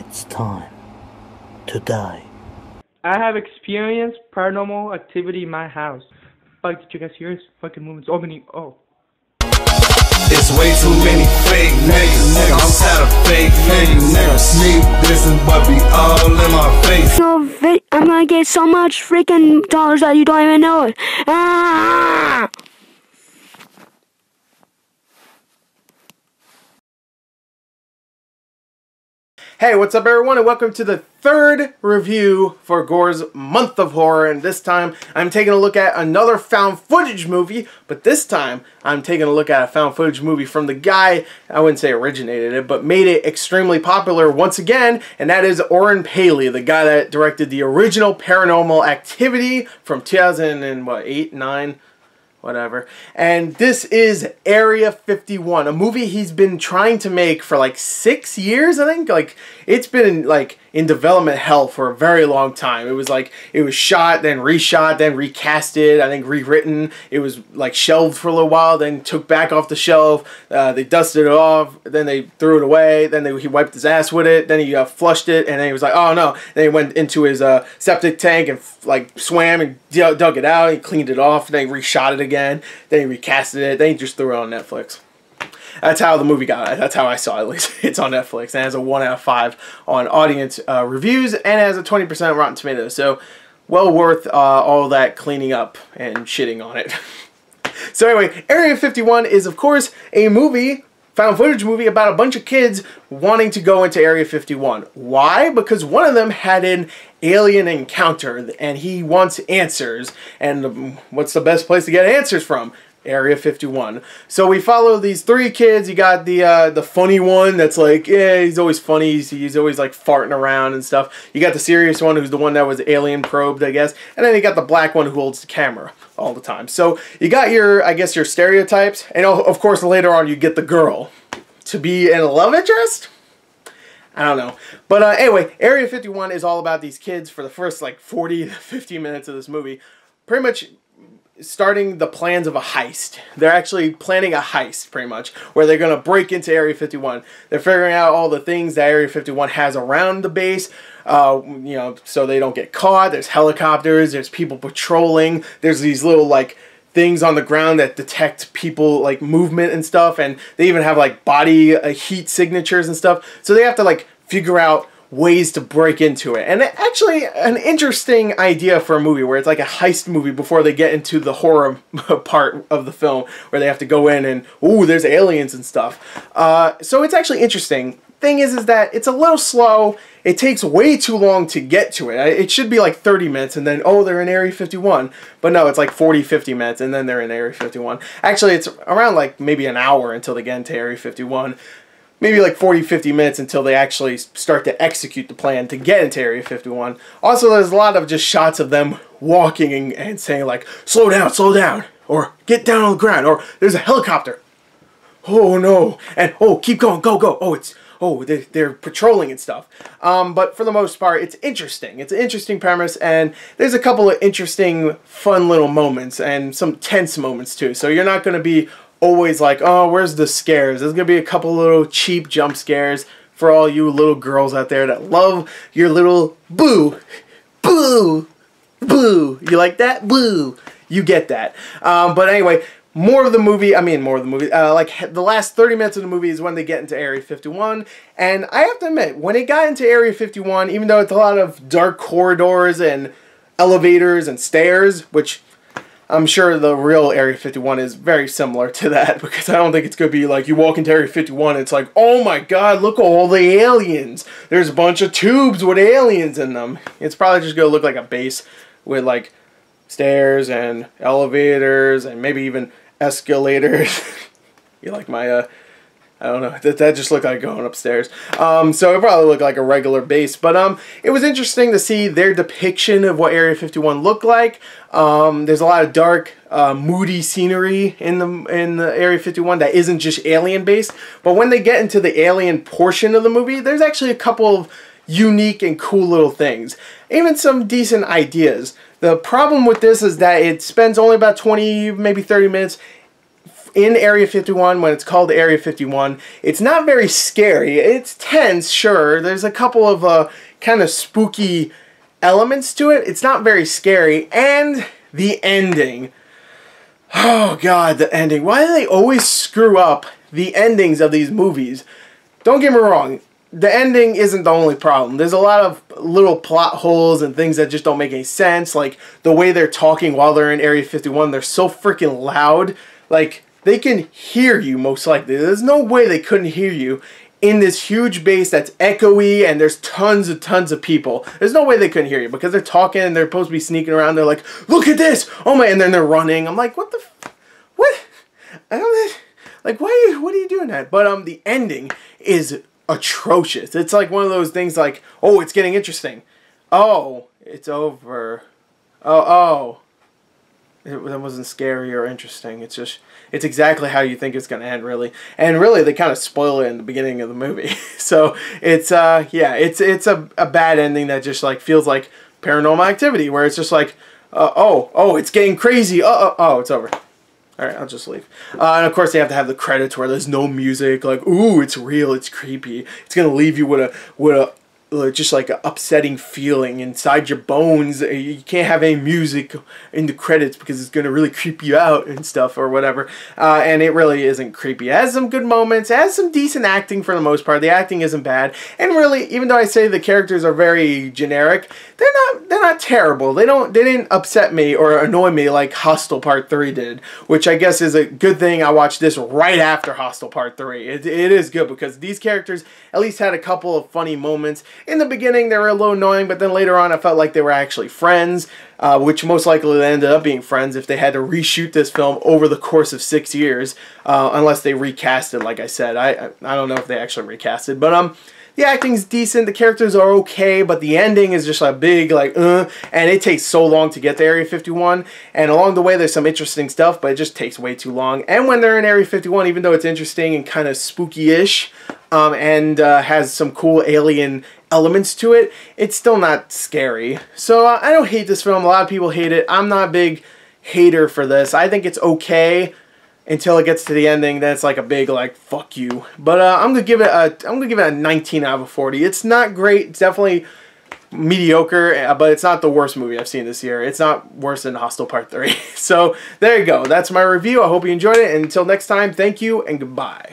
It's time to die. I have experienced paranormal activity in my house. Fuck, did you guys hear his fucking movements opening? Oh. It's way too many fake niggas. I'm tired of fake niggas. Sneak dissing, but be all in my face. So I'm gonna get so much freaking dollars that you don't even know it. Ah! Hey, what's up everyone, and welcome to the third review for Gorr's Month of Horror, and this time I'm taking a look at another found footage movie, but this time I'm taking a look at a found footage movie from the guy, I wouldn't say originated it, but made it extremely popular once again, and that is Oren Paley, the guy that directed the original Paranormal Activity from 2008, 9, whatever. And this is Area 51, a movie he's been trying to make for like 6 years, I think. Like, it's been like in development hell for a very long time. It was shot, then reshot, then recasted, I think rewritten. It was like shelved for a little while, then took back off the shelf. They dusted it off, then they threw it away, then he wiped his ass with it, then he flushed it, and then he was like, oh no. Then he went into his septic tank and like swam and dug it out, he cleaned it off, then he reshot it again, then he recasted it, then he just threw it on Netflix. That's how the movie got it. That's how I saw it, at least. It's on Netflix, and it has a 1 out of 5 on audience reviews, and it has a 20% Rotten Tomatoes, so well worth all that cleaning up and shitting on it. So anyway, Area 51 is, of course, a movie, found footage movie, about a bunch of kids wanting to go into Area 51. Why? Because one of them had an alien encounter, and he wants answers, and what's the best place to get answers from? Area 51. So we follow these 3 kids. You got the funny one that's like, yeah, he's always funny. He's always like farting around and stuff. You got the serious one who's the one that was alien probed, I guess. And then you got the black one who holds the camera all the time. So you got your, I guess, your stereotypes. And of course later on you get the girl to be in a love interest? I don't know. But anyway, Area 51 is all about these kids for the first like 40 to 50 minutes of this movie. Pretty much starting the plans of a heist. They're actually planning a heist, pretty much, where they're going to break into Area 51. They're figuring out all the things that Area 51 has around the base, you know, so they don't get caught. There's helicopters, there's people patrolling, there's these little, like, things on the ground that detect people, like, movement and stuff, and they even have, like, body heat signatures and stuff. So they have to, like, figure out ways to break into it. And actually an interesting idea for a movie where it's like a heist movie before they get into the horror part of the film where they have to go in and, ooh, there's aliens and stuff. So it's actually interesting. Thing is that it's a little slow. It takes way too long to get to it. It should be like 30 minutes and then, oh, they're in Area 51. But no, it's like 40, 50 minutes and then they're in Area 51. Actually, it's around like maybe an hour until they get into Area 51. Maybe like 40, 50 minutes until they actually start to execute the plan to get into Area 51. Also, there's a lot of just shots of them walking and saying like, slow down, or get down on the ground, or there's a helicopter. Oh no, and oh, keep going, go. Oh, they're patrolling and stuff. But for the most part, it's interesting. It's an interesting premise, and there's a couple of interesting, fun little moments, and some tense moments too. So you're not going to be always like, oh, where's the scares? There's gonna be a couple little cheap jump scares for all you little girls out there that love your little boo. You like that? Boo. You get that. But anyway, more of the movie, like the last 30 minutes of the movie is when they get into Area 51. And I have to admit, when it got into Area 51, even though it's a lot of dark corridors and elevators and stairs, which I'm sure the real Area 51 is very similar to that, because I don't think it's going to be like you walk into Area 51 and it's like, oh my god, look at all the aliens. There's a bunch of tubes with aliens in them. It's probably just going to look like a base with like stairs and elevators and maybe even escalators. You like my, I don't know, that just looked like going upstairs. So it probably looked like a regular base, but it was interesting to see their depiction of what Area 51 looked like. There's a lot of dark, moody scenery in the Area 51 that isn't just alien based. But when they get into the alien portion of the movie, there's actually a couple of unique and cool little things. Even some decent ideas. The problem with this is that it spends only about 20, maybe 30 minutes in Area 51 when it's called Area 51. It's not very scary. It's tense, sure. There's a couple of kind of spooky elements to it. It's not very scary. And the ending. Oh god, the ending. Why do they always screw up the endings of these movies? Don't get me wrong. The ending isn't the only problem. There's a lot of little plot holes and things that just don't make any sense. Like the way they're talking while they're in Area 51. They're so freaking loud. Like they can hear you most likely. There's no way they couldn't hear you in this huge base that's echoey and there's tons of people. There's no way they couldn't hear you because they're talking and they're supposed to be sneaking around. They're like, look at this! Oh my, and then they're running. I'm like, what the what? I don't like, what are you doing that? But the ending is atrocious. It's like one of those things like, oh, it's getting interesting. Oh, it's over. Oh. That wasn't scary or interesting. It's just, it's exactly how you think it's going to end, really. And really, they kind of spoil it in the beginning of the movie. So, it's, yeah, it's a bad ending that just, like, feels like Paranormal Activity, where it's just like, oh, it's getting crazy. Oh, it's over. Alright, I'll just leave. And of course, they have to have the credits where there's no music. Like, ooh, it's real, it's creepy. It's going to leave you with a just like an upsetting feeling inside your bones. You can't have any music in the credits because it's going to really creep you out and stuff or whatever. And it really isn't creepy. It has some good moments. It has some decent acting for the most part. The acting isn't bad. And really, even though I say the characters are very generic, they're not terrible. They didn't upset me or annoy me like Hostel Part 3 did, which I guess is a good thing. I watched this right after Hostel Part 3. It is good because these characters at least had a couple of funny moments. In the beginning, they were a little annoying, but then later on, I felt like they were actually friends, which most likely they ended up being friends if they had to reshoot this film over the course of 6 years, unless they recast it, like I said. I don't know if they actually recast it, but the acting's decent, the characters are okay, but the ending is just a big, like, and it takes so long to get to Area 51, and along the way there's some interesting stuff, but it just takes way too long. And when they're in Area 51, even though it's interesting and kind of spooky-ish, and has some cool alien elements to it, it's still not scary. So I don't hate this film. A lot of people hate it. I'm not a big hater for this. I think it's okay until it gets to the ending. Then it's like a big like fuck you. But I'm gonna give it a 19 out of 40. It's not great. It's definitely mediocre, but it's not the worst movie I've seen this year. It's not worse than Hostel Part 3. So there you go. That's my review. I hope you enjoyed it. And until next time, thank you and goodbye.